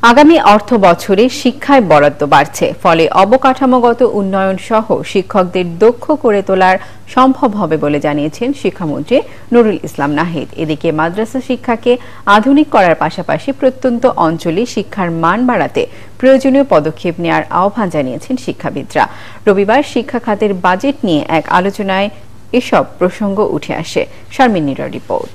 আগামী অর্থ বছরে শিক্ষায় বরাদ্দ বাড়ছে, ফলে অবকাঠামোগত উন্নয়ন সহ শিক্ষকদের দক্ষ করে তোলার সম্ভব হবে বলে জানিয়েছেন শিক্ষামন্ত্রী নুরুল ইসলাম নাহিদ। এদিকে মাদ্রাসা শিক্ষাকে আধুনিক করার পাশাপাশি প্রত্যন্ত অঞ্চলে শিক্ষার মান বাড়াতে প্রয়োজনীয় পদক্ষেপ নেওয়ার আহ্বান জানিয়েছেন শিক্ষাবিদরা। রবিবার শিক্ষা খাতের বাজেট নিয়ে এক আলোচনায় এসব প্রসঙ্গ উঠে আসে। শারমিন নীরার রিপোর্ট।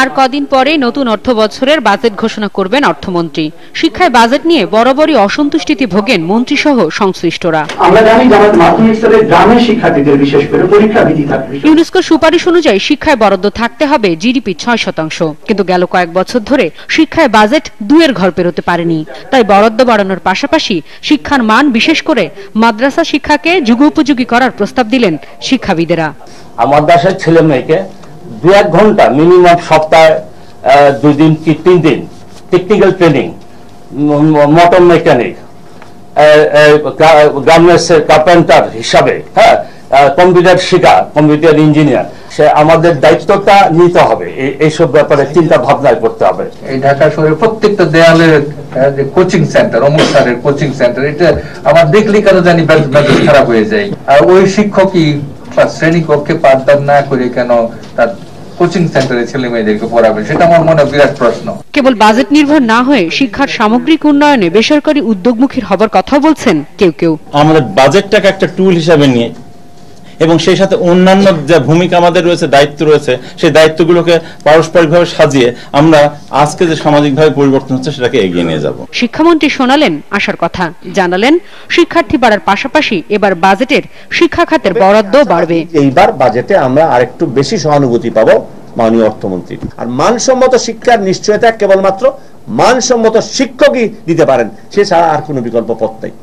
আর কদিন পরে নতুন অর্থ বছরের বাজেট ঘোষণা করবেন অর্থমন্ত্রী। শিক্ষায় বাজেট নিয়ে বরাবরই অসন্তুষ্টিতে ভোগেন মন্ত্রী সহ সংশ্লিষ্টরা। ইউনেস্কোর সুপারিশ অনুযায়ী শিক্ষায় বরাদ্দ থাকতে হবে জিডিপি 6%, কিন্তু গেল কয়েক বছর ধরে শিক্ষায় বাজেট 2-এর ঘর পেরোতে পারেনি। তাই বরাদ্দ বাড়ানোর পাশাপাশি শিক্ষার মান, বিশেষ করে মাদ্রাসা শিক্ষাকে যুগোপযোগী করার প্রস্তাব দিলেন শিক্ষাবিদেরা। মাদ্রাসার ছেলে মেয়েকে 2-1 ঘন্টা মিনিমাম সপ্তাহে 2 দিন কি 3 দিন টেকনিক্যাল ট্রেনিং, মোটর মেকানিক, গার্মেন্টসের কার্পেন্টার হিসাবে, কম্পিউটার শেখা, কম্পিউটার ইঞ্জিনিয়ার, সে আমাদের দায়িত্বটা নিতে হবে। এইসব ব্যাপারে চিন্তা ভাবনা করতে হবে। এই ঢাকা শহরের প্রত্যেকটা দেয়ালের যে কোচিং সেন্টার, অমুক স্যারের কোচিং সেন্টার, এটা আমার দেখলে কেন জানি মেজাজ খারাপ হয়ে যায়। আর ওই শিক্ষকই শ্রেণী কক্ষে পাঠদান না করে কেন তার কোচিং সেন্টারে ছেলে মেয়েদেরকে পড়াবে, সেটা আমার মনে বিরাট প্রশ্ন। কেবল বাজেট নির্ভর না হয়ে শিক্ষার সামগ্রিক উন্নয়নে বেসরকারি উদ্যোগমুখী হবার কথা বলছেন কেউ কেউ। আমাদের বাজেটটাকে একটা টুল হিসাবে নিয়ে এবং সেই সাথে অন্যান্য যে ভূমিকা আমাদের রয়েছে, দায়িত্ব রয়েছে, সেই দায়িত্বগুলোকে পারস্পরিকভাবে সাজিয়ে আমরা আজকে যে সামাজিকভাবে পরিবর্তন হচ্ছে সেটাকে এগিয়ে নিয়ে যাব। শিক্ষামন্ত্রী শোনালেন আশার কথা, জানালেন শিক্ষার্থী বাড়ার পাশাপাশি এবার বাজেটের শিক্ষা খাতের বরাদ্দ বাড়বে। এইবার বাজেটে আমরা আরেকটু বেশি সহানুভূতি পাবো মাননীয় অর্থমন্ত্রী। আর মানসম্মত শিক্ষার নিশ্চয়তা কেবলমাত্র মানসম্মত শিক্ষকই দিতে পারেন, সে ছাড়া আর কোনো বিকল্প পথ নেই।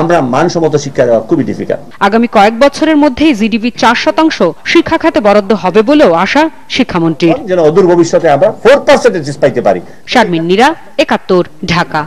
আমরা মানসম্মত শিক্ষা দেওয়া খুবই ডিফিকাল্ট। আগামী কয়েক বছরের মধ্যেই জিডিপি 4% শিক্ষা খাতে বরাদ্দ হবে বলেও আশা শিক্ষামন্ত্রীর। যেন অদূর ভবিষ্যতে আমরা 4% পাইতে পারি। শারমিন নীরা, 71, ঢাকা।